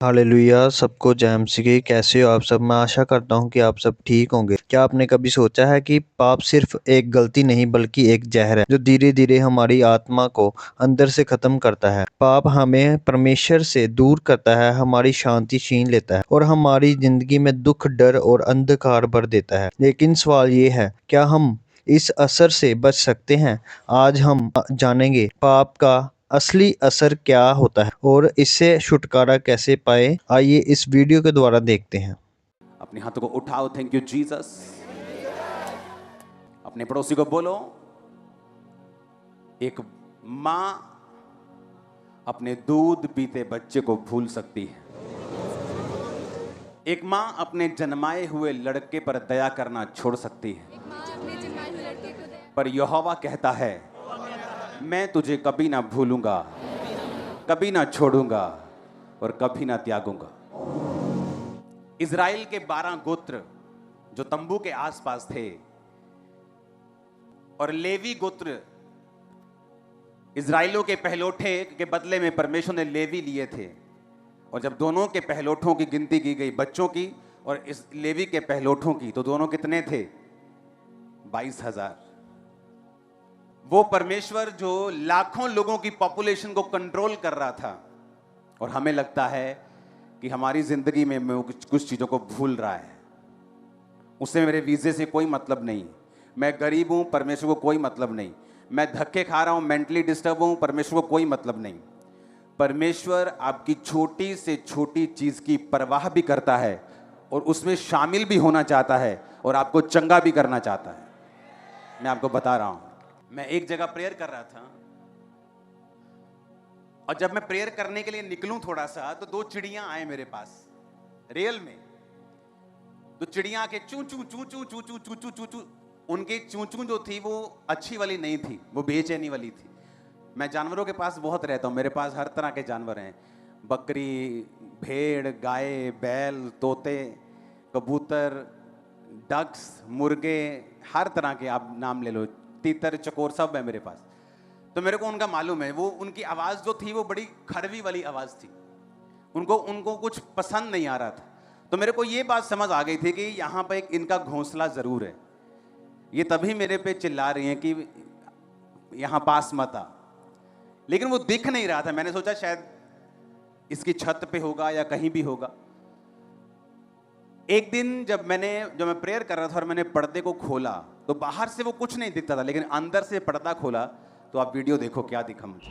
Hallelujah. सबको जय मसीह की। कैसे हो आप सब? मैं आशा करता हूँ कि आप सब ठीक होंगे। क्या आपने कभी सोचा है कि पाप सिर्फ एक गलती नहीं बल्कि एक जहर है जो धीरे धीरे हमारी आत्मा को अंदर से खत्म करता है। पाप हमें परमेश्वर से दूर करता है, हमारी शांति छीन लेता है और हमारी जिंदगी में दुख, डर और अंधकार भर देता है। लेकिन सवाल ये है, क्या हम इस असर से बच सकते हैं? आज हम जानेंगे पाप का असली असर क्या होता है और इससे छुटकारा कैसे पाए। आइए इस वीडियो के द्वारा देखते हैं। अपने हाथों को उठाओ। Thank you Jesus. अपने पड़ोसी को बोलो, एक मां अपने दूध पीते बच्चे को भूल सकती है। एक मां अपने जन्माए हुए लड़के पर दया करना छोड़ सकती है, पर यहोवा कहता है, मैं तुझे कभी ना भूलूंगा, कभी ना छोड़ूंगा और कभी ना त्यागूंगा। इज़राइल के 12 गोत्र जो तंबू के आसपास थे और लेवी गोत्र इज़राइलों के पहलोठे के बदले में परमेश्वर ने लेवी लिए थे। और जब दोनों के पहलोठों की गिनती की गई, बच्चों की और इस लेवी के पहलोठों की, तो दोनों कितने थे? 22,000। वो परमेश्वर जो लाखों लोगों की पॉपुलेशन को कंट्रोल कर रहा था, और हमें लगता है कि हमारी जिंदगी में कुछ चीजों को भूल रहा है। उससे मेरे वीजे से कोई मतलब नहीं, मैं गरीब हूं, परमेश्वर को कोई मतलब नहीं, मैं धक्के खा रहा हूं, मेंटली डिस्टर्ब हूं, परमेश्वर को कोई मतलब नहीं। परमेश्वर आपकी छोटी से छोटी चीज की परवाह भी करता है और उसमें शामिल भी होना चाहता है और आपको चंगा भी करना चाहता है। मैं आपको बता रहा हूं, मैं एक जगह प्रेयर कर रहा था और जब मैं प्रेयर करने के लिए निकलूं थोड़ा सा, तो 2 चिड़ियां आए मेरे पास, रियल में। तो चिड़ियां के चू चू चू चू चू चू चू चू चू चू, उनकी चू चू जो थी वो अच्छी वाली नहीं थी, वो बेचैनी वाली थी। मैं जानवरों के पास बहुत रहता हूँ, मेरे पास हर तरह के जानवर हैं, बकरी, भेड़, गाय, बैल, तोते, कबूतर, डक्स, मुर्गे, हर तरह के आप नाम ले लो, तीतर, चकोर, सब है मेरे पास। तो मेरे को उनका मालूम है, वो उनकी आवाज़ जो थी वो बड़ी खड़वी वाली आवाज़ थी, उनको कुछ पसंद नहीं आ रहा था। तो मेरे को ये बात समझ आ गई थी कि यहाँ पर एक इनका घोंसला ज़रूर है। ये तभी मेरे पे चिल्ला रही हैं कि यहाँ पास मत आ, लेकिन वो दिख नहीं रहा था। मैंने सोचा शायद इसकी छत पे होगा या कहीं भी होगा। एक दिन जब मैं प्रेयर कर रहा था और मैंने पर्दे को खोला, तो बाहर से वो कुछ नहीं दिखता था, लेकिन अंदर से पर्दा खोला तो आप वीडियो देखो क्या दिखा मुझे।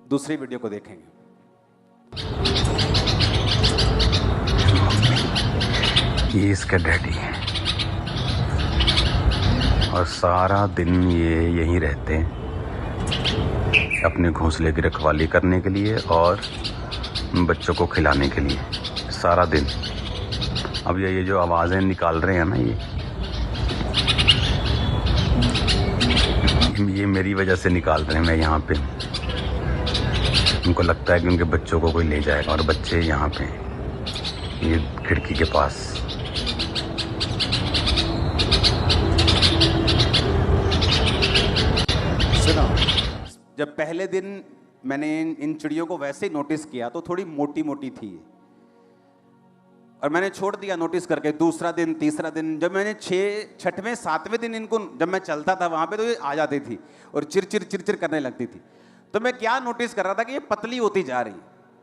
दूसरी वीडियो को देखेंगे। ये इसका डैडी है और सारा दिन ये यहीं रहते हैं अपने घोंसले की रखवाली करने के लिए और बच्चों को खिलाने के लिए, सारा दिन। अब ये जो आवाज़ें निकाल रहे हैं ना, ये मेरी वजह से निकाल रहे हैं। मैं यहाँ पे, उनको लगता है कि उनके बच्चों को कोई ले जाएगा, और बच्चे यहाँ पे ये खिड़की के पास। सुनो, जब पहले दिन मैंने इन चिड़ियों को वैसे ही नोटिस किया तो थोड़ी मोटी मोटी थी, और मैंने छोड़ दिया नोटिस करके। दूसरा दिन, तीसरा दिन, जब मैंने 6वें 7वें दिन इनको जब मैं चलता था वहां पे, तो ये आ जाती थी और चिरचिर करने लगती थी। तो मैं क्या नोटिस कर रहा था कि ये पतली होती जा रही,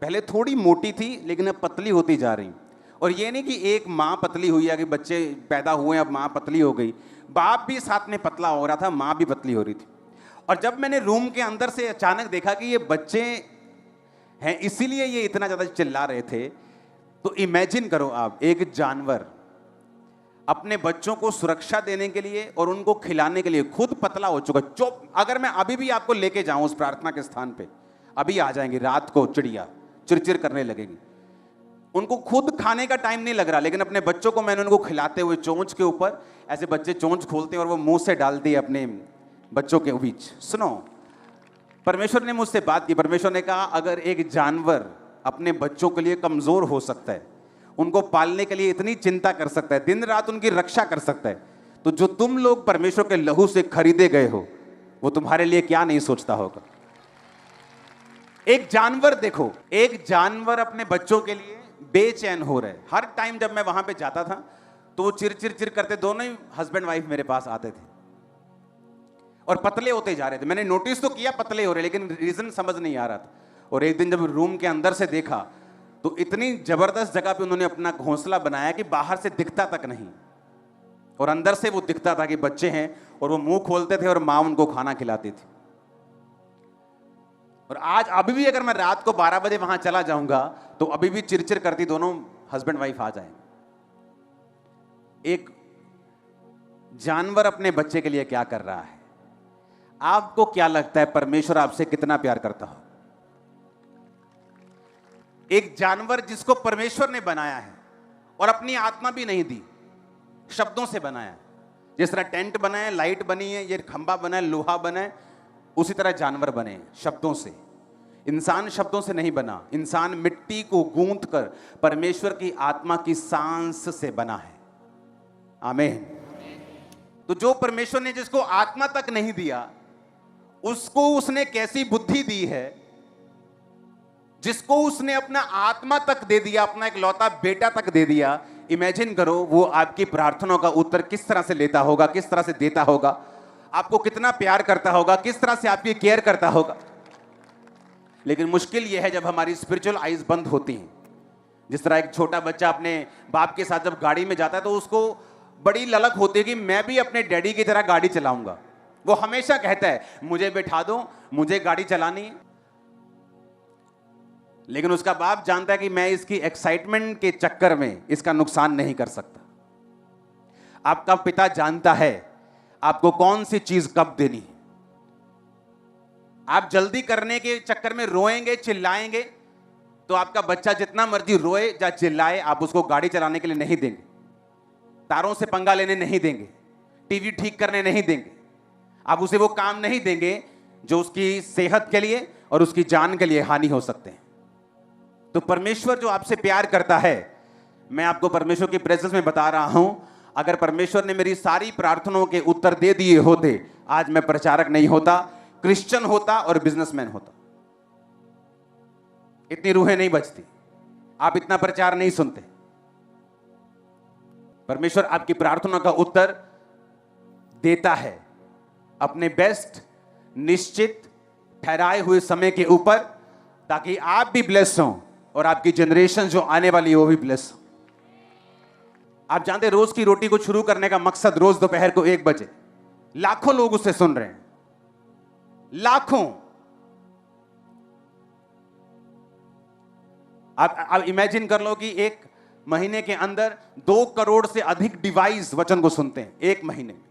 पहले थोड़ी मोटी थी लेकिन अब पतली होती जा रही। और ये नहीं कि एक माँ पतली हुई या कि बच्चे पैदा हुए अब माँ पतली हो गई, बाप भी साथ में पतला हो रहा था, माँ भी पतली हो रही थी। और जब मैंने रूम के अंदर से अचानक देखा कि ये बच्चे हैं, इसीलिए ये इतना ज़्यादा चिल्ला रहे थे, तो इमेजिन करो आप, एक जानवर अपने बच्चों को सुरक्षा देने के लिए और उनको खिलाने के लिए खुद पतला हो चुका। चुप, अगर मैं अभी भी आपको लेके जाऊं उस प्रार्थना के स्थान पे, अभी आ जाएंगी रात को चिड़िया, चिरचिर करने लगेगी। उनको खुद खाने का टाइम नहीं लग रहा, लेकिन अपने बच्चों को मैंने उनको खिलाते हुए चोंच के ऊपर, ऐसे बच्चे चोंच खोलते हैं और वो मुंह से डाल दिए अपने बच्चों के बीच। सुनो, परमेश्वर ने मुझसे बात की। परमेश्वर ने कहा अगर एक जानवर अपने बच्चों के लिए कमजोर हो सकता है, उनको पालने के लिए इतनी चिंता कर सकता है, दिन रात उनकी रक्षा कर सकता है, तो जो तुम लोग परमेश्वर के लहू से खरीदे गए हो वो तुम्हारे लिए क्या नहीं सोचता होगा। एक जानवर देखो, एक जानवर अपने बच्चों के लिए बेचैन हो रहे। हर टाइम जब मैं वहां पे जाता था तो वो चिर चिर चिर करते, दोनों ही हस्बैंड वाइफ मेरे पास आते थे और पतले होते जा रहे थे। मैंने नोटिस तो किया पतले हो रहे, लेकिन रीजन समझ नहीं आ रहा था। और एक दिन जब रूम के अंदर से देखा तो इतनी जबरदस्त जगह पे उन्होंने अपना घोंसला बनाया कि बाहर से दिखता तक नहीं और अंदर से वो दिखता था कि बच्चे हैं, और वो मुंह खोलते थे और मां उनको खाना खिलाती थी। और आज अभी भी अगर मैं रात को 12 बजे वहां चला जाऊंगा तो अभी भी चिरचिर करती दोनों हस्बैंड वाइफ आ जाएंगे। एक जानवर अपने बच्चे के लिए क्या कर रहा है? आपको क्या लगता है परमेश्वर आपसे कितना प्यार करता हो? एक जानवर जिसको परमेश्वर ने बनाया है और अपनी आत्मा भी नहीं दी, शब्दों से बनाया है। जिस तरह टेंट बनाए, लाइट बनी है, ये खंबा बना है, लोहा बना है, उसी तरह जानवर बने हैं शब्दों से। इंसान शब्दों से नहीं बना, इंसान मिट्टी को गूंथ कर परमेश्वर की आत्मा की सांस से बना है। आमीन। तो जो परमेश्वर ने जिसको आत्मा तक नहीं दिया, उसको उसने कैसी बुद्धि दी है? जिसको उसने अपना आत्मा तक दे दिया, अपना एक लौता बेटा तक दे दिया। इमेजिन करो वो आपकी प्रार्थनाओं का उत्तर किस तरह से लेता होगा, किस तरह से देता होगा, आपको कितना प्यार करता होगा, किस तरह से आपकी केयर करता होगा। लेकिन मुश्किल यह है जब हमारी स्पिरिचुअल आइज बंद होती हैं। जिस तरह एक छोटा बच्चा अपने बाप के साथ जब गाड़ी में जाता है तो उसको बड़ी ललक होती है कि मैं भी अपने डैडी की तरह गाड़ी चलाऊंगा। वो हमेशा कहता है मुझे बैठा दो, मुझे गाड़ी चलानी है। लेकिन उसका बाप जानता है कि मैं इसकी एक्साइटमेंट के चक्कर में इसका नुकसान नहीं कर सकता। आपका पिता जानता है आपको कौन सी चीज कब देनी है। आप जल्दी करने के चक्कर में रोएंगे, चिल्लाएंगे, तो आपका बच्चा जितना मर्जी रोए या चिल्लाए, आप उसको गाड़ी चलाने के लिए नहीं देंगे, तारों से पंगा लेने नहीं देंगे, टीवी ठीक करने नहीं देंगे, आप उसे वो काम नहीं देंगे जो उसकी सेहत के लिए और उसकी जान के लिए हानि हो सकते हैं। तो परमेश्वर जो आपसे प्यार करता है, मैं आपको परमेश्वर की प्रेजेंस में बता रहा हूं, अगर परमेश्वर ने मेरी सारी प्रार्थनाओं के उत्तर दे दिए होते, आज मैं प्रचारक नहीं होता, क्रिश्चियन होता और बिजनेसमैन होता। इतनी रूहें नहीं बचती, आप इतना प्रचार नहीं सुनते। परमेश्वर आपकी प्रार्थना का उत्तर देता है अपने बेस्ट, निश्चित, ठहराए हुए समय के ऊपर, ताकि आप भी ब्लेस हों और आपकी जनरेशन जो आने वाली है वो भी ब्लेस हो। आप जानते रोज की रोटी को शुरू करने का मकसद रोज दोपहर को 1 बजे, लाखों लोग उसे सुन रहे हैं, लाखों। आप इमेजिन कर लो कि एक महीने के अंदर 2 करोड़ से अधिक डिवाइस वचन को सुनते हैं। एक महीने में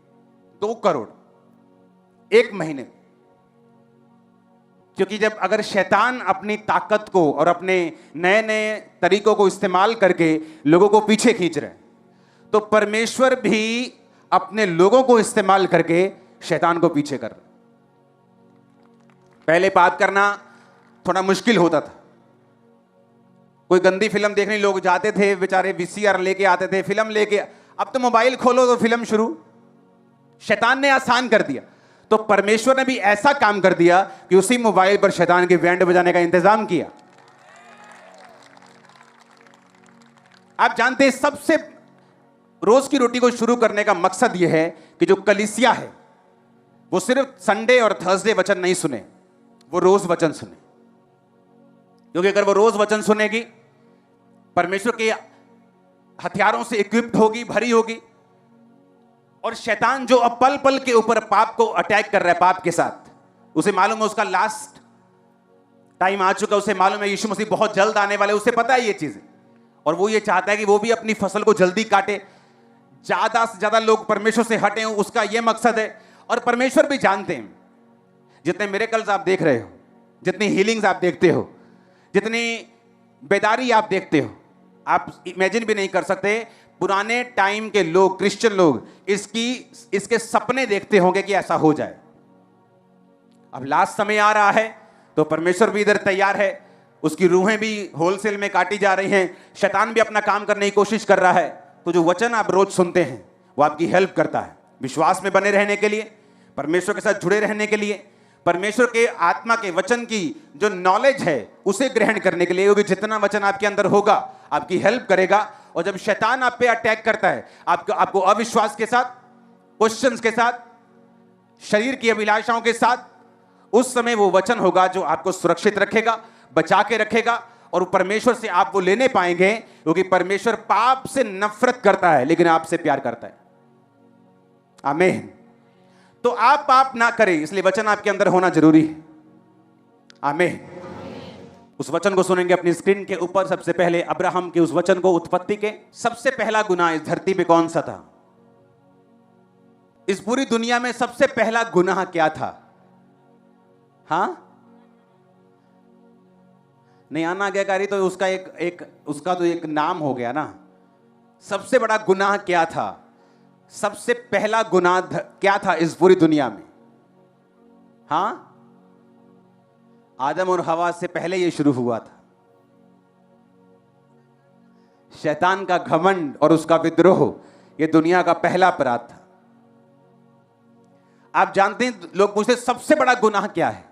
2 करोड़, एक महीने में। क्योंकि जब अगर शैतान अपनी ताकत को और अपने नए नए तरीकों को इस्तेमाल करके लोगों को पीछे खींच रहे हैं, तो परमेश्वर भी अपने लोगों को इस्तेमाल करके शैतान को पीछे कर रहे हैं। पहले बात करना थोड़ा मुश्किल होता था। कोई गंदी फिल्म देखने लोग जाते थे, बेचारे वीसीआर लेके आते थे, फिल्म लेके। अब तो मोबाइल खोलो तो फिल्म शुरू। शैतान ने आसान कर दिया, तो परमेश्वर ने भी ऐसा काम कर दिया कि उसी मोबाइल पर शैतान की बैंड बजाने का इंतजाम किया। आप जानते हैं सबसे रोज की रोटी को शुरू करने का मकसद यह है कि जो कलीसिया है वो सिर्फ संडे और थर्सडे वचन नहीं सुने, वो रोज वचन सुने। क्योंकि अगर वो रोज वचन सुनेगी, परमेश्वर के हथियारों से इक्विप्ड होगी, भरी होगी, और शैतान जो अब पल पल के ऊपर पाप को अटैक कर रहा है, पाप के साथ, उसे मालूम है उसका लास्ट टाइम आ चुका, उसे मालूम है यीशु मसीह बहुत जल्द आने वाले, उसे पता है ये चीजें, और वो ये चाहता है कि वो भी अपनी फसल को जल्दी काटे, ज्यादा से ज्यादा लोग परमेश्वर से हटे, उसका ये मकसद है। और परमेश्वर भी जानते हैं, जितने मिरेकल्स आप देख रहे हो, जितनी हीलिंग्स आप देखते हो, जितनी बेदारी आप देखते हो, आप इमेजिन भी नहीं कर सकते पुराने टाइम के लोग, क्रिश्चियन लोग इसके सपने देखते होंगे कि ऐसा हो जाए। अब लास्ट समय आ रहा है तो परमेश्वर भी इधर तैयार है, उसकी रूहें भी होलसेल में काटी जा रही हैं, शैतान भी अपना काम करने की कोशिश कर रहा है। तो जो वचन आप रोज सुनते हैं वो आपकी हेल्प करता है विश्वास में बने रहने के लिए, परमेश्वर के साथ जुड़े रहने के लिए, परमेश्वर के आत्मा के वचन की जो नॉलेज है उसे ग्रहण करने के लिए। क्योंकि जितना वचन आपके अंदर होगा आपकी हेल्प करेगा। और जब शैतान आप पे अटैक करता है, आपको अविश्वास के साथ, क्वेश्चंस के साथ, शरीर की अभिलाषाओं के साथ, उस समय वो वचन होगा जो आपको सुरक्षित रखेगा, बचा के रखेगा और परमेश्वर से आप वो लेने पाएंगे। क्योंकि परमेश्वर पाप से नफरत करता है लेकिन आपसे प्यार करता है। आमीन। तो आप पाप ना करें, इसलिए वचन आपके अंदर होना जरूरी है। आमीन। उस वचन को सुनेंगे अपनी स्क्रीन के ऊपर। सबसे पहले अब्राहम के उस वचन को, उत्पत्ति के। सबसे पहला गुनाह इस धरती पे कौन सा था? इस पूरी दुनिया में सबसे पहला गुनाह क्या था? हां, नहीं आना आज्ञाकारी तो उसका तो एक नाम हो गया ना। सबसे बड़ा गुनाह क्या था? सबसे पहला गुनाह क्या था इस पूरी दुनिया में? हां, आदम और हवा से पहले यह शुरू हुआ था। शैतान का घमंड और उसका विद्रोह, यह दुनिया का पहला अपराध था। आप जानते हैं, लोग पूछते सबसे बड़ा गुनाह क्या है?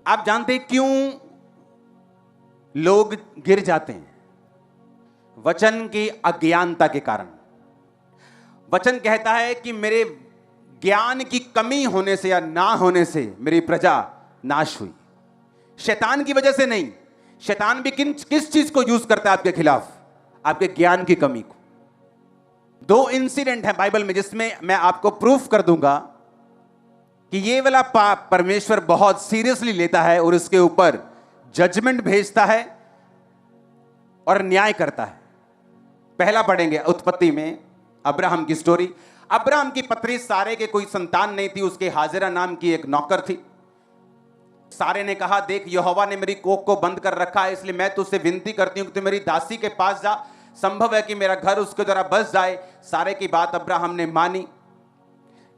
आप जानते हैं क्यों लोग गिर जाते हैं? वचन की अज्ञानता के कारण। वचन कहता है कि मेरे ज्ञान की कमी होने से या ना होने से मेरी प्रजा नाश हुई। शैतान की वजह से नहीं। शैतान भी किस चीज को यूज करता है आपके खिलाफ? आपके ज्ञान की कमी को। 2 इंसिडेंट है बाइबल में जिसमें मैं आपको प्रूफ कर दूंगा कि ये वाला पाप परमेश्वर बहुत सीरियसली लेता है और इसके ऊपर जजमेंट भेजता है और न्याय करता है। पहला पढ़ेंगे उत्पत्ति में, अब्राहम की स्टोरी। अब्राहम की पत्नी सारे के कोई संतान नहीं थी, उसके हाजिरा नाम की एक नौकर थी। सारे ने कहा, देख यहोवा ने मेरी कोख को बंद कर रखा है, इसलिए मैं तुझसे विनती करती हूं कि तू मेरी दासी के पास जा, संभव है कि मेरा घर उसके द्वारा बस जाए। सारे की बात अब्राहम ने मानी।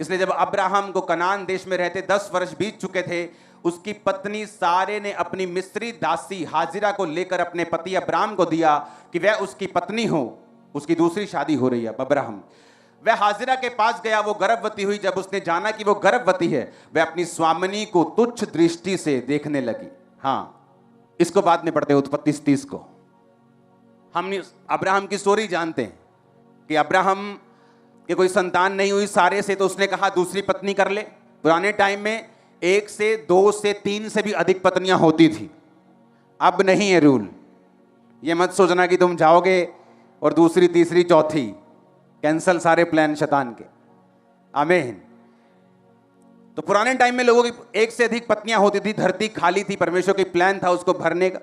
इसलिए जब अब्राहम को कनान देश में रहते 10 वर्ष बीत चुके थे, उसकी पत्नी सारे ने अपनी मिस्री दासी हाजिरा को लेकर अपने पति अब्राहम को दिया कि वह उसकी पत्नी हो। उसकी दूसरी शादी हो रही है अब्राहम। वह हाजिरा के पास गया, वो गर्भवती हुई। जब उसने जाना कि वो गर्भवती है, वह अपनी स्वामिनी को तुच्छ दृष्टि से देखने लगी। हाँ, इसको बाद में पढ़ते हैं, उत्पत्ति 30 को। हम अब्राहम की स्टोरी जानते हैं कि अब्राहम के कोई संतान नहीं हुई सारे से, तो उसने कहा दूसरी पत्नी कर ले। पुराने टाइम में 1 से 2 से 3 से भी अधिक पत्नियां होती थी। अब नहीं है रूल। ये मत सोचना कि तुम जाओगे और दूसरी, तीसरी, चौथी, कैंसल सारे प्लान शैतान के। आमीन। तो पुराने टाइम में लोगों की 1 से अधिक पत्नियां होती थी, धरती खाली थी, परमेश्वर की प्लान था उसको भरने का।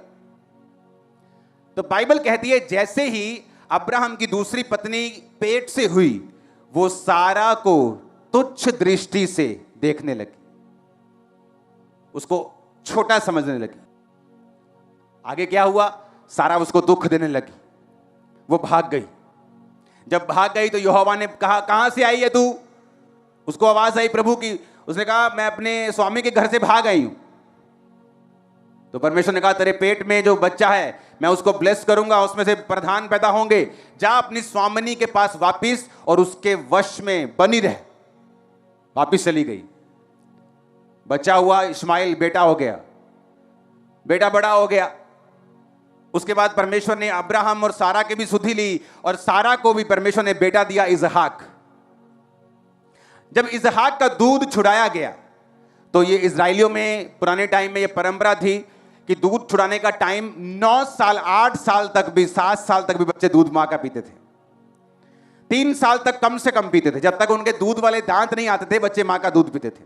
तो बाइबल कहती है जैसे ही अब्राहम की दूसरी पत्नी पेट से हुई, वो सारा को तुच्छ दृष्टि से देखने लगी, उसको छोटा समझने लगी। आगे क्या हुआ? सारा उसको दुख देने लगी, वो भाग गई। जब भाग गई तो यहोवा ने कहा, कहां से आई है तू? उसको आवाज आई प्रभु की। उसने कहा, मैं अपने स्वामी के घर से भाग आई हूं। तो परमेश्वर ने कहा, तेरे पेट में जो बच्चा है मैं उसको ब्लेस करूंगा, उसमें से प्रधान पैदा होंगे। जा अपनी स्वामिनी के पास वापिस और उसके वश में बनी रह। वापिस चली गई। बच्चा हुआ, इस्माइल बेटा हो गया। बेटा बड़ा हो गया। उसके बाद परमेश्वर ने अब्राहम और सारा की भी सुधि ली और सारा को भी परमेश्वर ने बेटा दिया, इसहाक। जब इसहाक का दूध छुड़ाया गया तो ये इजराइलियों में पुराने टाइम में ये परंपरा थी कि दूध छुड़ाने का टाइम 9 साल, 8 साल तक भी, 7 साल तक भी बच्चे दूध मां का पीते थे। 3 साल तक कम से कम पीते थे। जब तक उनके दूध वाले दांत नहीं आते थे, बच्चे मां का दूध पीते थे।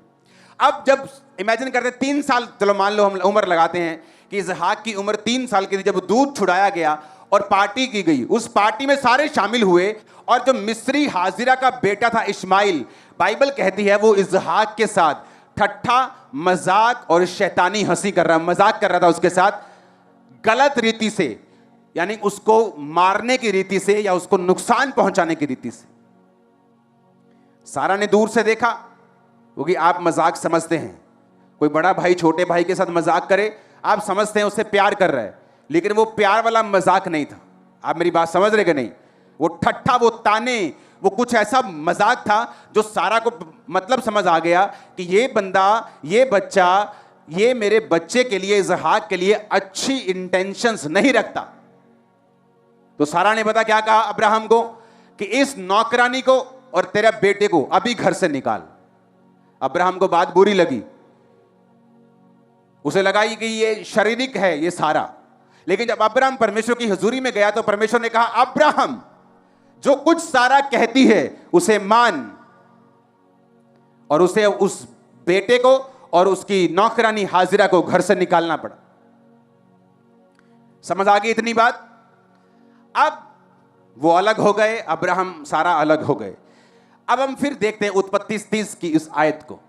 अब जब इमेजिन करते 3 साल, चलो मान लो हम उम्र लगाते हैं कि इसहाक की उम्र 3 साल की थी जब दूध छुड़ाया गया और पार्टी की गई। उस पार्टी में सारे शामिल हुए और जो मिस्री हाजिरा का बेटा था इस्माइल, बाइबल कहती है वो इसहाक के साथ ठट्ठा, मजाक और शैतानी हंसी कर रहा, मजाक कर रहा था उसके साथ, गलत रीति से, यानी उसको मारने की रीति से या उसको नुकसान पहुंचाने की रीति से। सारा ने दूर से देखा, क्योंकि आप मजाक समझते हैं, कोई बड़ा भाई छोटे भाई के साथ मजाक करे, आप समझते हैं उससे प्यार कर रहा है, लेकिन वो प्यार वाला मजाक नहीं था। आप मेरी बात समझ रहे कि नहीं? वो ठट्ठा, वो ताने, वो कुछ ऐसा मजाक था जो सारा को मतलब समझ आ गया कि ये बंदा, ये बच्चा, ये मेरे बच्चे के लिए, इसहाक के लिए अच्छी इंटेंशंस नहीं रखता। तो सारा ने पता क्या कहा अब्राहम को कि इस नौकरानी को और तेरे बेटे को अभी घर से निकाल। अब्राहम को बात बुरी लगी, उसे लगा कि ये शारीरिक है ये सारा। लेकिन जब अब्राहम परमेश्वर की हुजूरी में गया तो परमेश्वर ने कहा, अब्राहम जो कुछ सारा कहती है उसे मान। और उसे उस बेटे को और उसकी नौकरानी हाजिरा को घर से निकालना पड़ा। समझ आ गई इतनी बात? अब वो अलग हो गए, अब्राहम सारा अलग हो गए। अब हम फिर देखते हैं उत्पत्ति 30 की इस आयत को।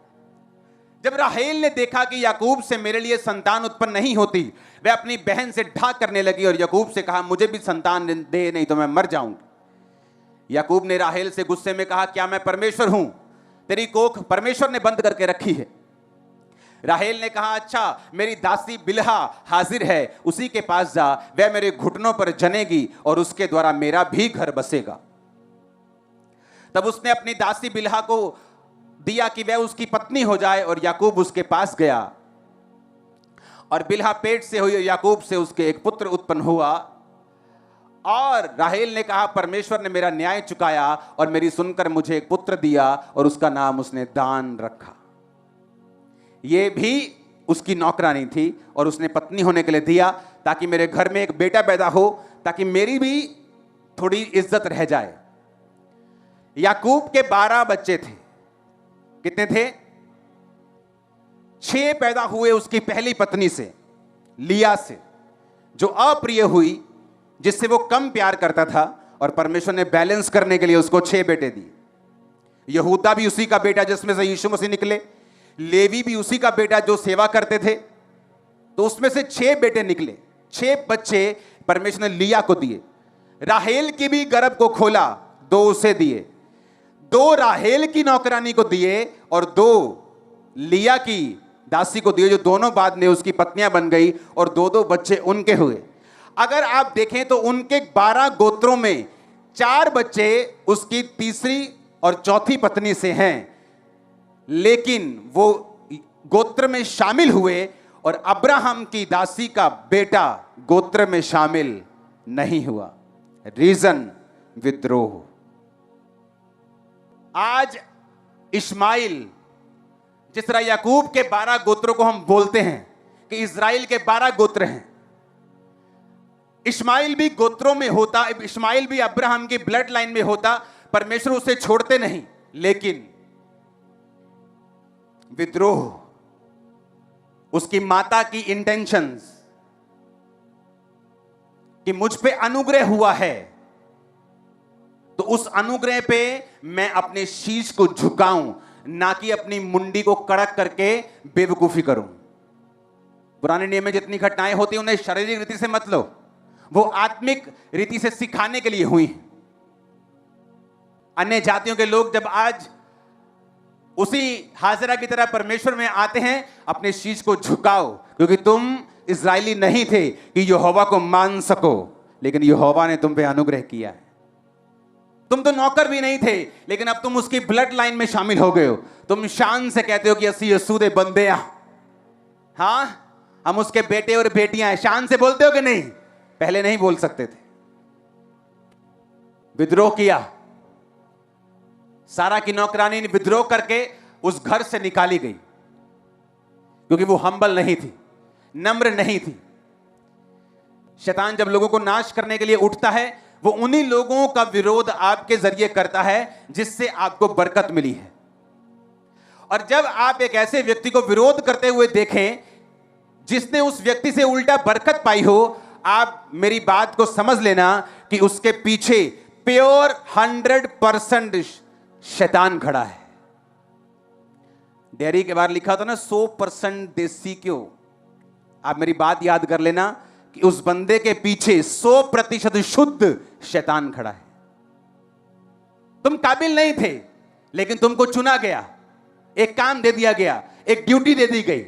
जब राहेल ने देखा कि याकूब से मेरे लिए संतान उत्पन्न नहीं होती, वह अपनी बहन से ढाक करने लगी और याकूब से कहा, मुझे भी संतान दे, नहीं तो मैं मर जाऊंगी। याकूब ने राहेल से गुस्से में कहा, क्या मैं परमेश्वर हूं? तेरी कोख परमेश्वर ने बंद करके रखी है। राहेल ने कहा, अच्छा मेरी दासी बिल्हा हाजिर है, उसी के पास जा, वह मेरे घुटनों पर जनेगी और उसके द्वारा मेरा भी घर बसेगा। तब उसने अपनी दासी बिल्हा को दिया कि वह उसकी पत्नी हो जाए और याकूब उसके पास गया। और बिल्हा पेट से हुई, याकूब से उसके एक पुत्र उत्पन्न हुआ। और राहेल ने कहा, परमेश्वर ने मेरा न्याय चुकाया और मेरी सुनकर मुझे एक पुत्र दिया और उसका नाम उसने दान रखा। ये भी उसकी नौकरानी थी और उसने पत्नी होने के लिए दिया ताकि मेरे घर में एक बेटा पैदा हो, ताकि मेरी भी थोड़ी इज्जत रह जाए। याकूब के 12 बच्चे थे। कितने थे? 6 पैदा हुए उसकी पहली पत्नी से, लिया से, जो अप्रिय हुई, जिससे वो कम प्यार करता था, और परमेश्वर ने बैलेंस करने के लिए उसको 6 बेटे दिए। यहूदा भी उसी का बेटा जिसमें से यीशु मसीह निकले, लेवी भी उसी का बेटा जो सेवा करते थे, तो उसमें से 6 बेटे निकले। 6 बच्चे परमेश्वर ने लिया को दिए। राहेल की भी गर्भ को खोला, 2 उसे दिए, 2 राहेल की नौकरानी को दिए और 2 लिया की दासी को दिए, जो दोनों बाद में उसकी पत्नियां बन गई और 2-2 बच्चे उनके हुए। अगर आप देखें तो उनके 12 गोत्रों में 4 बच्चे उसकी तीसरी और चौथी पत्नी से हैं, लेकिन वो गोत्र में शामिल हुए और अब्राहम की दासी का बेटा गोत्र में शामिल नहीं हुआ। रीजन, विद्रोह। आज इस्माइल, जिस तरह याकूब के 12 गोत्रों को हम बोलते हैं कि इजराइल के 12 गोत्र हैं, इस्माइल भी गोत्रों में होता, इस्माइल भी अब्राहम की ब्लड लाइन में होता, परमेश्वर उसे छोड़ते नहीं, लेकिन विद्रोह, उसकी माता की इंटेंशंस कि मुझ पे अनुग्रह हुआ है तो उस अनुग्रह पे मैं अपने शीश को झुकाऊं, ना कि अपनी मुंडी को कड़क करके बेवकूफी करूं। पुराने नियम में जितनी घटनाएं होती हैं उन्हें शारीरिक रीति से मत लो, वो आत्मिक रीति से सिखाने के लिए हुई। अन्य जातियों के लोग जब आज उसी हाजिरा की तरह परमेश्वर में आते हैं, अपने शीश को झुकाओ, क्योंकि तुम इजरायली नहीं थे कि यहोवा को मान सको, लेकिन यहोवा ने तुम पे अनुग्रह किया है। तुम तो नौकर भी नहीं थे, लेकिन अब तुम उसकी ब्लड लाइन में शामिल हो गए हो। तुम शान से कहते हो कि असी यसू दे बंदे आ, हाँ हम उसके बेटे और बेटियां हैं। शान से बोलते हो कि नहीं? पहले नहीं बोल सकते थे। विद्रोह किया, सारा की नौकरानी ने विद्रोह करके उस घर से निकाली गई, क्योंकि वो हम्बल नहीं थी, नम्र नहीं थी। शैतान जब लोगों को नाश करने के लिए उठता है, वो उन्हीं लोगों का विरोध आपके जरिए करता है जिससे आपको बरकत मिली है। और जब आप एक ऐसे व्यक्ति को विरोध करते हुए देखें जिसने उस व्यक्ति से उल्टा बरकत पाई हो, आप मेरी बात को समझ लेना कि उसके पीछे प्योर 100% शैतान खड़ा है। डेयरी के बाहर लिखा था ना 100% देसी क्यों। आप मेरी बात याद कर लेना कि उस बंदे के पीछे 100% शुद्ध शैतान खड़ा है। तुम काबिल नहीं थे, लेकिन तुमको चुना गया, एक काम दे दिया गया, एक ड्यूटी दे दी गई,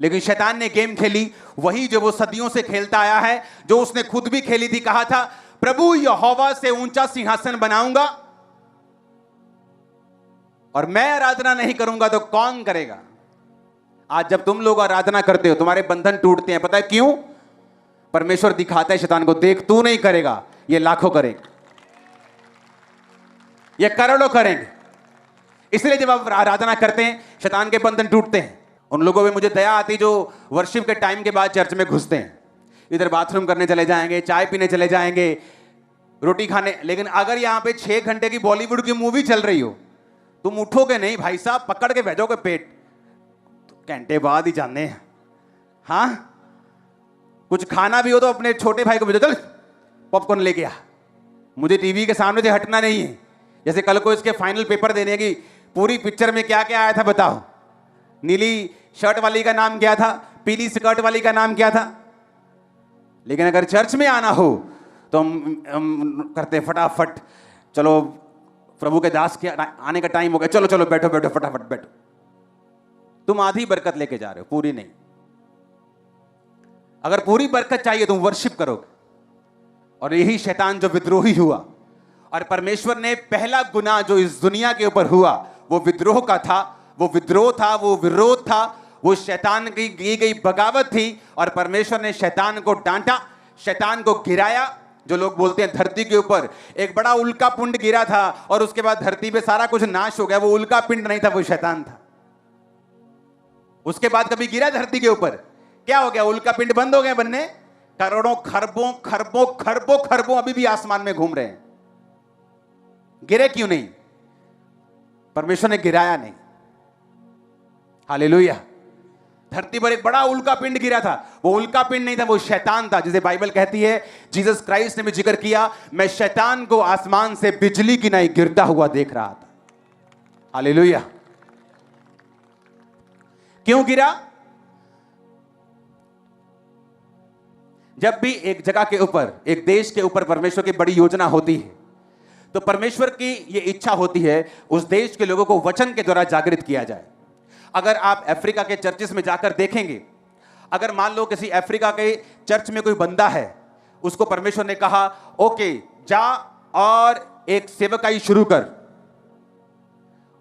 लेकिन शैतान ने गेम खेली, वही जो वो सदियों से खेलता आया है, जो उसने खुद भी खेली थी। कहा था, प्रभु यहोवा से ऊंचा सिंहासन बनाऊंगा और मैं आराधना नहीं करूंगा तो कौन करेगा। आज जब तुम लोग आराधना करते हो, तुम्हारे बंधन टूटते हैं। पता है क्यों? परमेश्वर दिखाता है शैतान को, देख तू नहीं करेगा, ये लाखों करेंगे, ये करोड़ों करेंगे। इसलिए जब आप आराधना करते हैं, शैतान के बंधन टूटते हैं। उन लोगों में मुझे दया आती जो वर्शिप के टाइम के बाद चर्च में घुसते हैं, इधर बाथरूम करने चले जाएंगे, चाय पीने चले जाएंगे, रोटी खाने। लेकिन अगर यहां पे 6 घंटे की बॉलीवुड की मूवी चल रही हो, तुम उठोगे नहीं भाई साहब, पकड़ के भेजोगे पेट, तो घंटे बाद ही जाने हैं। हाँ, कुछ खाना भी हो तो अपने छोटे भाई को भेजो, चल पॉपकॉर्न लेके आ, मुझे टीवी के सामने से हटना नहीं है। जैसे कल को इसके फाइनल पेपर देने की, पूरी पिक्चर में क्या क्या आया था बताओ? नीली शर्ट वाली का नाम क्या था, पीली स्कर्ट वाली का नाम क्या था। लेकिन अगर चर्च में आना हो तो हम करते फटाफट, चलो प्रभु के दास के आने का टाइम हो गया, चलो चलो बैठो बैठो फटाफट बैठो। तुम आधी बरकत लेके जा रहे हो, पूरी नहीं। अगर पूरी बरकत चाहिए तुम वर्शिप करोगे। और यही शैतान जो विद्रोही हुआ, और परमेश्वर ने पहला गुनाह जो इस दुनिया के ऊपर हुआ वो विद्रोह का था, वो विद्रोह था, वो विरोध था, वो शैतान की गई बगावत थी। और परमेश्वर ने शैतान को डांटा, शैतान को गिराया। जो लोग बोलते हैं धरती के ऊपर एक बड़ा उल्का पिंड गिरा था और उसके बाद धरती पे सारा कुछ नाश हो गया, वो उल्का पिंड नहीं था, वो शैतान था। उसके बाद कभी गिरा धरती के ऊपर, क्या हो गया? उल्का पिंड बंद हो गए बनने। करोड़ों खरबों खरबों खरबों खरबों अभी भी आसमान में घूम रहे हैं। गिरे क्यों नहीं? परमेश्वर ने गिराया नहीं। हालेलुया। धरती पर एक बड़ा उल्का पिंड गिरा था, वो उल्का पिंड नहीं था, वो शैतान था। जिसे बाइबल कहती है, जीसस क्राइस्ट ने भी जिक्र किया, मैं शैतान को आसमान से बिजली की नहीं गिरता हुआ देख रहा था। हालेलुया। क्यों गिरा? जब भी एक जगह के ऊपर, एक देश के ऊपर परमेश्वर की बड़ी योजना होती है, तो परमेश्वर की यह इच्छा होती है उस देश के लोगों को वचन के द्वारा जागृत किया जाए। अगर आप अफ्रीका के चर्चेस में जाकर देखेंगे, अगर मान लो किसी अफ्रीका के चर्च में कोई बंदा है, उसको परमेश्वर ने कहा ओके जा और एक सेवकाई शुरू कर,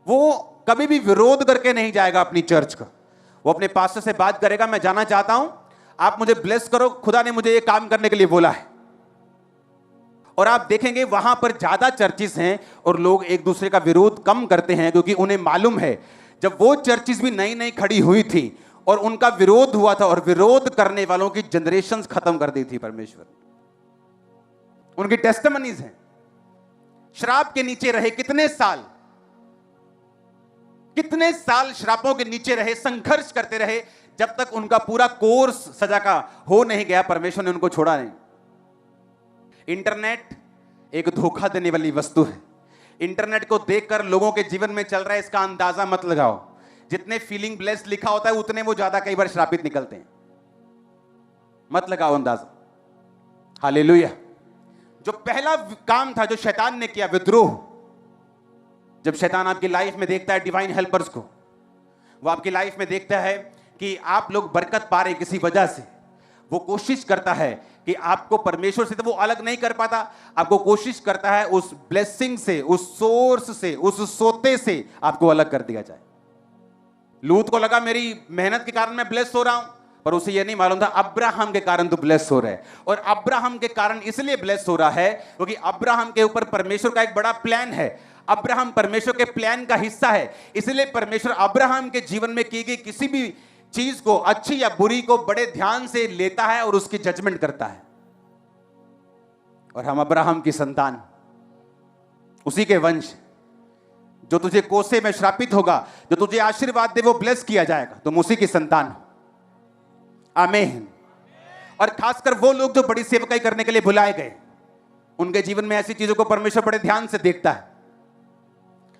वो कभी भी विरोध करके नहीं जाएगा अपनी चर्च का। वो अपने पास्टर से बात करेगा, मैं जाना चाहता हूं, आप मुझे ब्लेस करो, खुदा ने मुझे ये काम करने के लिए बोला है। और आप देखेंगे वहां पर ज्यादा चर्चेस हैं और लोग एक दूसरे का विरोध कम करते हैं, क्योंकि उन्हें मालूम है जब वो चर्चेस भी नई नई खड़ी हुई थी और उनका विरोध हुआ था, और विरोध करने वालों की जनरेशंस खत्म कर दी थी परमेश्वर। उनकी टेस्टिमनीज हैं, शराब के नीचे रहे कितने साल, कितने साल श्रापों के नीचे रहे, संघर्ष करते रहे, जब तक उनका पूरा कोर्स सजा का हो नहीं गया, परमेश्वर ने उनको छोड़ा नहीं। इंटरनेट एक धोखा देने वाली वस्तु है। इंटरनेट को देखकर लोगों के जीवन में चल रहा है इसका अंदाजा मत लगाओ। जितने फीलिंग ब्लेस्ड लिखा होता है उतने वो ज्यादा कई बार श्रापित निकलते हैं। मत लगाओ अंदाजा। हालेलुया। जो पहला काम था जो शैतान ने किया, विद्रोह, जब शैतान आपकी लाइफ में देखता है डिवाइन हेल्पर्स को, वो आपकी लाइफ में देखता है कि आप लोग बरकत पा रहे किसी वजह से, वो कोशिश करता है कि आपको परमेश्वर से तो वो अलग नहीं कर पाता, आपको कोशिश करता है उस ब्लेसिंग से, उस सोर्स से, उस सोते से आपको अलग कर दिया जाए। लूत को लगा मेरी मेहनत के कारण मैं ब्लेस हो रहा हूं, पर उसे यह नहीं मालूम था अब्राहम के कारण तो ब्लेस हो रहा है। और अब्राहम के कारण इसलिए ब्लेस हो रहा है क्योंकि अब्राहम के ऊपर परमेश्वर का एक बड़ा प्लान है। अब्राहम परमेश्वर के प्लान का हिस्सा है, इसलिए परमेश्वर अब्राहम के जीवन में की गई किसी भी चीज को, अच्छी या बुरी को, बड़े ध्यान से लेता है और उसकी जजमेंट करता है। और हम अब्राहम की संतान, उसी के वंश, जो तुझे कोसे में श्रापित होगा, जो तुझे आशीर्वाद दे वो ब्लेस किया जाएगा, तुम उसी की संतान हो। आमीन। और खासकर वो लोग जो बड़ी सेवकाई करने के लिए बुलाए गए, उनके जीवन में ऐसी चीजों को परमेश्वर बड़े ध्यान से देखता है।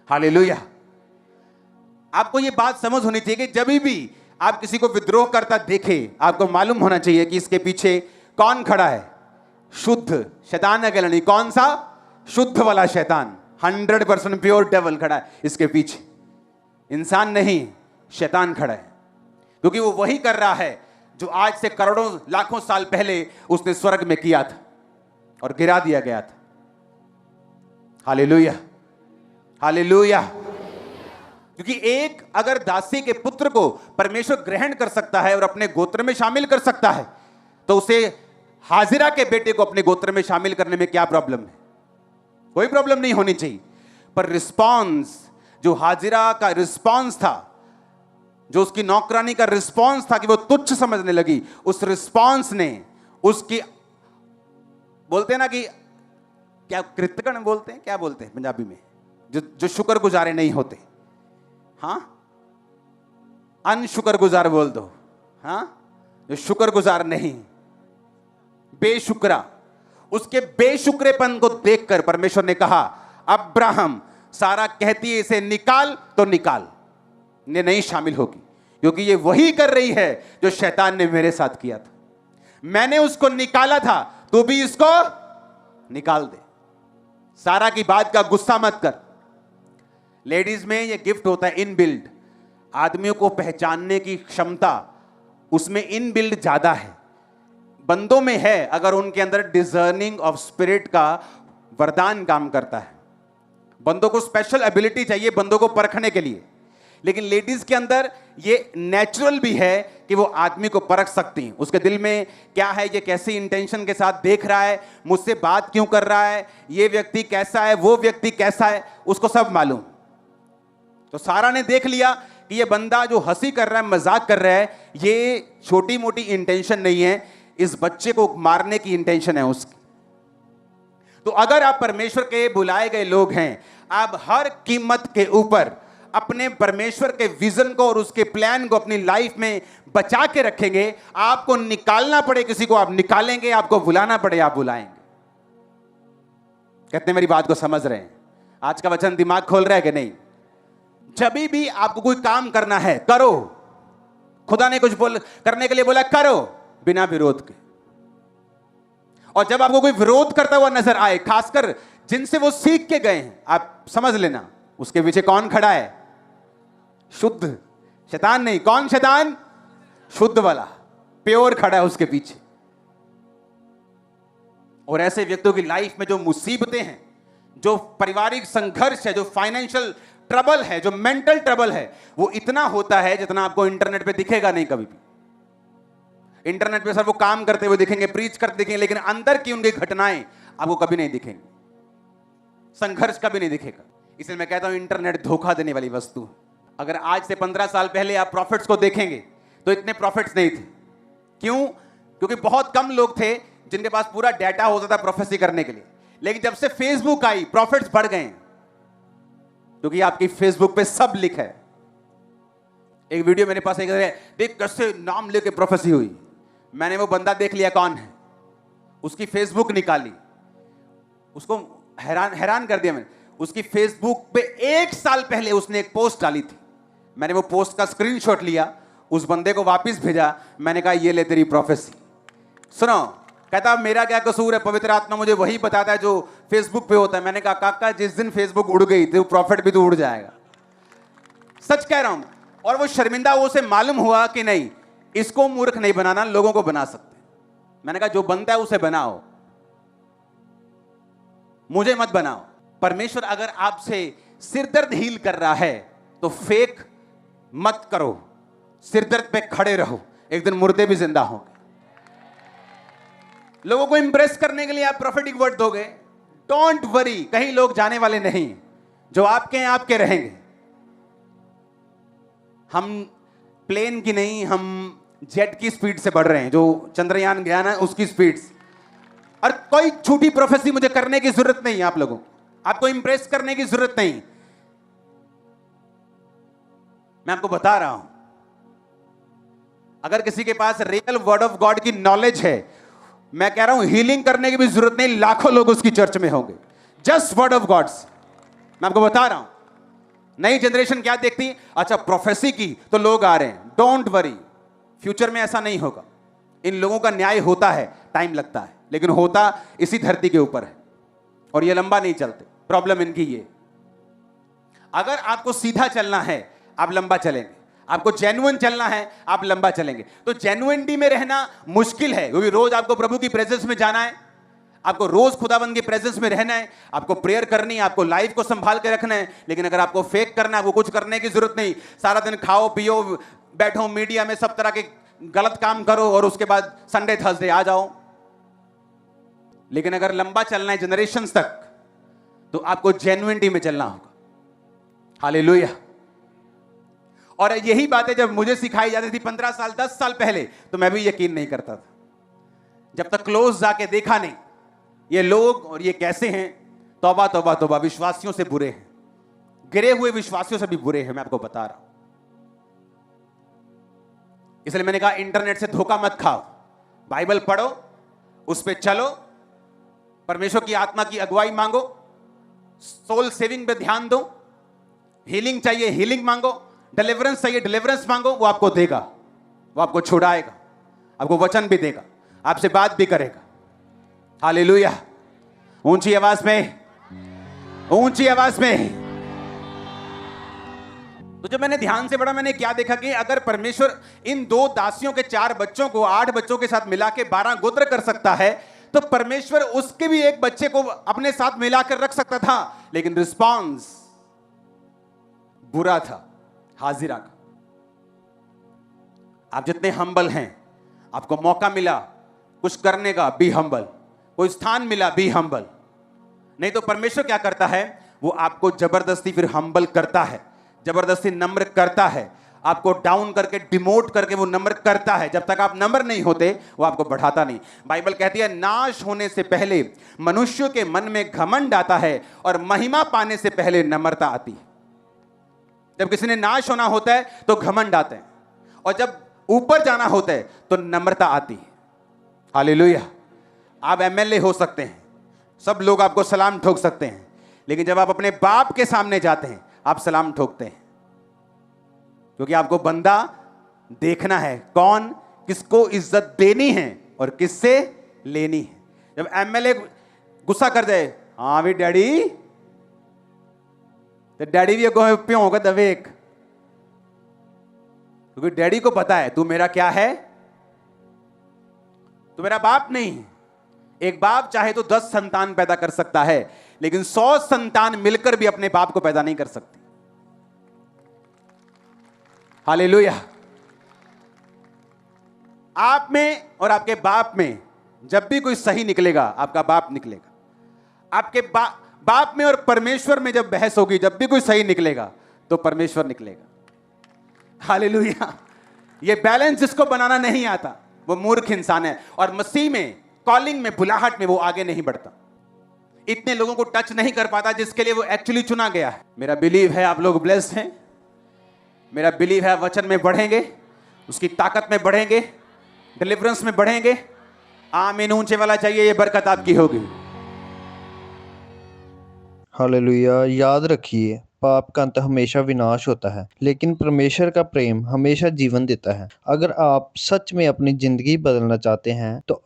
हालेलुया। आपको ये बात समझ होनी चाहिए कि जब भी आप किसी को विद्रोह करता देखे, आपको मालूम होना चाहिए कि इसके पीछे कौन खड़ा है। शुद्ध शैतान अकेला नहीं, कौन सा? शुद्ध वाला शैतान, 100% प्योर डेविल खड़ा है इसके पीछे। इंसान नहीं, शैतान खड़ा है। क्योंकि वो वही कर रहा है जो आज से करोड़ों लाखों साल पहले उसने स्वर्ग में किया था और गिरा दिया गया था। Hallelujah, hallelujah. क्योंकि एक अगर दासी के पुत्र को परमेश्वर ग्रहण कर सकता है और अपने गोत्र में शामिल कर सकता है, तो उसे हाजिरा के बेटे को अपने गोत्र में शामिल करने में क्या प्रॉब्लम है? कोई प्रॉब्लम नहीं होनी चाहिए। पर रिस्पॉन्स, जो हाजिरा का रिस्पॉन्स था, जो उसकी नौकरानी का रिस्पॉन्स था कि वो तुच्छ समझने लगी, उस रिस्पॉन्स ने उसकी, बोलते हैं ना कि क्या कृतज्ञ बोलते हैं, क्या बोलते हैं पंजाबी में, जो शुक्रगुजारे नहीं होते, हाँ, अनशुक्रगुजार बोल दो, हाँ, जो शुक्रगुजार नहीं, बेशुक्रा, उसके बेशुक्रेपन को देखकर परमेश्वर ने कहा, अब्राहम, सारा कहती है इसे निकाल, तो निकाल, ने नहीं शामिल होगी, क्योंकि ये वही कर रही है जो शैतान ने मेरे साथ किया था। मैंने उसको निकाला था, तू भी इसको निकाल दे। सारा की बात का गुस्सा मत कर। लेडीज में ये गिफ्ट होता है इनबिल्ड, आदमियों को पहचानने की क्षमता उसमें इनबिल्ड ज्यादा है। बंदों में है, अगर उनके अंदर डिजर्निंग ऑफ स्पिरिट का वरदान काम करता है। बंदों को स्पेशल एबिलिटी चाहिए बंदों को परखने के लिए, लेकिन लेडीज के अंदर ये नेचुरल भी है कि वो आदमी को परख सकती हैं। उसके दिल में क्या है, ये कैसी इंटेंशन के साथ देख रहा है, मुझसे बात क्यों कर रहा है, ये व्यक्ति कैसा है, वो व्यक्ति कैसा है, उसको सब मालूम। तो सारा ने देख लिया कि ये बंदा जो हंसी कर रहा है, मजाक कर रहा है, ये छोटी मोटी इंटेंशन नहीं है, इस बच्चे को मारने की इंटेंशन है उसकी। तो अगर आप परमेश्वर के बुलाए गए लोग हैं, आप हर कीमत के ऊपर अपने परमेश्वर के विजन को और उसके प्लान को अपनी लाइफ में बचा के रखेंगे। आपको निकालना पड़े किसी को, आप निकालेंगे, आपको बुलाना पड़े, आप बुलाएंगे। कहते हैं मेरी बात को समझ रहे हैं? आज का वचन दिमाग खोल रहा है कि नहीं? जब भी आपको कोई काम करना है, करो। खुदा ने कुछ करने के लिए बोला, करो बिना विरोध के। और जब आपको कोई विरोध करता हुआ नजर आए, खासकर जिनसे वो सीख के गए हैं, आप समझ लेना उसके पीछे कौन खड़ा है? शुद्ध, शैतान नहीं। कौन शैतान? शुद्ध वाला, प्योर खड़ा है उसके पीछे। और ऐसे व्यक्तियों की लाइफ में जो मुसीबतें हैं, जो पारिवारिक संघर्ष है, जो फाइनेंशियल ट्रबल है, जो मेंटल ट्रबल है, वो इतना होता है जितना आपको इंटरनेट पे दिखेगा नहीं कभी भी। इंटरनेट पे सर वो काम करते हुए दिखेंगे, प्रीच करते दिखेंगे, लेकिन अंदर की उनकी घटनाएं आपको कभी नहीं दिखेंगी, संघर्ष कभी नहीं दिखेगा। इसलिए मैं कहता हूं इंटरनेट धोखा देने वाली वस्तु। अगर आज से 15 साल पहले आप प्रॉफिट्स को देखेंगे तो इतने प्रॉफिट्स नहीं थे। क्यों? क्योंकि बहुत कम लोग थे जिनके पास पूरा डेटा होता था प्रोफेसी करने के लिए। लेकिन जब से फेसबुक आई, प्रॉफिट्स बढ़ गए, क्योंकि आपकी फेसबुक पे सब लिखा है। एक वीडियो मेरे पास एक है, देख कैसे नाम लेके प्रोफेसी हुई। मैंने वो बंदा देख लिया कौन है, उसकी फेसबुक निकाली, उसको हैरान कर दिया मैंने। उसकी फेसबुक पे 1 साल पहले उसने एक पोस्ट डाली थी। मैंने वो पोस्ट का स्क्रीनशॉट लिया, उस बंदे को वापस भेजा, मैंने कहा ये ले तेरी प्रोफेसी। सुनो, कहता मेरा क्या कसूर है, पवित्र आत्मा मुझे वही बताता है जो फेसबुक पे होता है। मैंने कहा काका जिस दिन फेसबुक उड़ गई तो प्रॉफिट भी तो उड़ जाएगा। सच कह रहा हूं। और वो शर्मिंदा, वो उसे मालूम हुआ कि नहीं, इसको मूर्ख नहीं बनाना, लोगों को बना सकते। मैंने कहा जो बनता है उसे बनाओ, मुझे मत बनाओ। परमेश्वर अगर आपसे सिरदर्द हील कर रहा है तो फेक मत करो, सिरदर्द पे खड़े रहो, एक दिन मुर्दे भी जिंदा होंगे। लोगों को इंप्रेस करने के लिए आप प्रोफेटिक वर्ड दोगे, डोंट वरी, कहीं लोग जाने वाले नहीं, जो आपके हैं आपके रहेंगे। हम प्लेन की नहीं, हम जेट की स्पीड से बढ़ रहे हैं, जो चंद्रयान गया ना उसकी स्पीड से। और कोई झूठी प्रोफेसी मुझे करने की जरूरत नहीं है, आप लोगों, आपको इंप्रेस करने की जरूरत नहीं। मैं आपको बता रहा हूं, अगर किसी के पास रियल वर्ड ऑफ गॉड की नॉलेज है, मैं कह रहा हूं हीलिंग करने की भी जरूरत नहीं, लाखों लोग उसकी चर्च में होंगे, जस्ट वर्ड ऑफ गॉड्स। मैं आपको बता रहा हूं। नई जनरेशन क्या देखती, अच्छा प्रोफेसी की तो लोग आ रहे हैं। डोंट वरी, फ्यूचर में ऐसा नहीं होगा। इन लोगों का न्याय होता है, टाइम लगता है, लेकिन होता इसी धरती के ऊपर है, और ये लंबा नहीं चलते। प्रॉब्लम इनकी ये, अगर आपको सीधा चलना है आप लंबा चलेंगे, आपको जेन्युइन चलना है, आप लंबा चलेंगे। तो जेन्युइनिटी में रहना मुश्किल है, क्योंकि रोज आपको प्रभु की प्रेजेंस में जाना है, आपको रोज खुदाबंद की प्रेजेंस में रहना है, आपको प्रेयर करनी है, आपको लाइफ को संभाल के रखना है। लेकिन अगर आपको फेक करना है, आपको कुछ करने की जरूरत नहीं। सारा दिन खाओ पियो, बैठो मीडिया में सब तरह के गलत काम करो और उसके बाद संडे थर्सडे आ जाओ। लेकिन अगर लंबा चलना है जनरेशंस तक, तो आपको जेन्युइनिटी में चलना होगा। हालेलुया। और यही बातें जब मुझे सिखाई जाती थी 15 साल 10 साल पहले, तो मैं भी यकीन नहीं करता था, जब तक क्लोज जाके देखा नहीं ये लोग और ये कैसे हैं। तौबा तौबा तौबा, विश्वासियों से बुरे हैं, गिरे हुए विश्वासियों से भी बुरे हैं, मैं आपको बता रहा हूं। इसलिए मैंने कहा इंटरनेट से धोखा मत खाओ, बाइबल पढ़ो, उस पे चलो, परमेश्वर की आत्मा की अगुवाई मांगो, सोल सेविंग पे ध्यान दो, हीलिंग चाहिए हीलिंग मांगो, डिलीवरेंस चाहिए डिलीवरेंस मांगो, वो आपको देगा, वो आपको छुड़ाएगा, आपको वचन भी देगा, आपसे बात भी करेगा। हालेलुया। ऊंची आवाज में, ऊंची आवाज में। तो जब मैंने ध्यान से पढ़ा, मैंने क्या देखा कि अगर परमेश्वर इन 2 दासियों के 4 बच्चों को 8 बच्चों के साथ मिला के 12 गोत्र कर सकता है, तो परमेश्वर उसके भी एक बच्चे को अपने साथ मिलाकर रख सकता था। लेकिन रिस्पॉन्स बुरा था हाजिरा का। आप जितने हम्बल हैं, आपको मौका मिला कुछ करने का, बी हम्बल, कोई स्थान मिला, बी हम्बल। नहीं तो परमेश्वर क्या करता है, वो आपको जबरदस्ती फिर हम्बल करता है, जबरदस्ती नम्र करता है, आपको डाउन करके डिमोट करके वो नम्र करता है। जब तक आप नम्र नहीं होते, वो आपको बढ़ाता नहीं। बाइबल कहती है नाश होने से पहले मनुष्य के मन में घमंड आता है और महिमा पाने से पहले नम्रता आती है। जब किसी ने नाश होना होता है तो घमंड आते हैं, और जब ऊपर जाना होता है तो नम्रता आती है। हालेलुया। आप एमएलए हो सकते हैं, सब लोग आपको सलाम ठोक सकते हैं, लेकिन जब आप अपने बाप के सामने जाते हैं, आप सलाम ठोकते हैं, क्योंकि आपको बंदा देखना है कौन किसको इज्जत देनी है और किससे लेनी है। जब एमएलए गुस्सा कर जाए, हाँ भी डैडी, तो डैडी भी अगो प्यों होगा दवेक, क्योंकि डैडी को पता है तू मेरा क्या है, तू मेरा बाप नहीं। एक बाप चाहे तो 10 संतान पैदा कर सकता है, लेकिन 100 संतान मिलकर भी अपने बाप को पैदा नहीं कर सकती। हालेलुया। आप में और आपके बाप में जब भी कोई सही निकलेगा, आपका बाप निकलेगा। आपके बाप में और परमेश्वर में जब बहस होगी, जब भी कोई सही निकलेगा तो परमेश्वर निकलेगा। हालेलुया। ये बैलेंस जिसको बनाना नहीं आता, वो मूर्ख इंसान है, और मसीह में, कॉलिंग में, बुलाहट में वो आगे नहीं बढ़ता, इतने लोगों को टच नहीं कर पाता जिसके लिए वो एक्चुअली चुना गया है। मेरा बिलीव है आप लोग ब्लेस्ड हैं, मेरा बिलीव है वचन में बढ़ेंगे, उसकी ताकत में बढ़ेंगे, डिलीवरेंस में बढ़ेंगे। आमीन। ऊंचे वाला चाहिए, ये बरकत आपकी होगी। हालेलुया। याद रखिए, पाप का अंत हमेशा विनाश होता है, लेकिन परमेश्वर का प्रेम हमेशा जीवन देता है। अगर आप सच में अपनी जिंदगी बदलना चाहते हैं, तो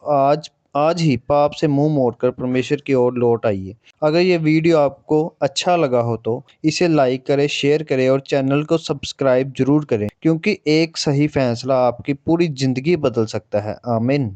आज ही पाप से मुंह मोड़कर परमेश्वर की ओर लौट आइए। अगर ये वीडियो आपको अच्छा लगा हो तो इसे लाइक करें, शेयर करें और चैनल को सब्सक्राइब जरूर करें, क्योंकि एक सही फैसला आपकी पूरी जिंदगी बदल सकता है। आमीन।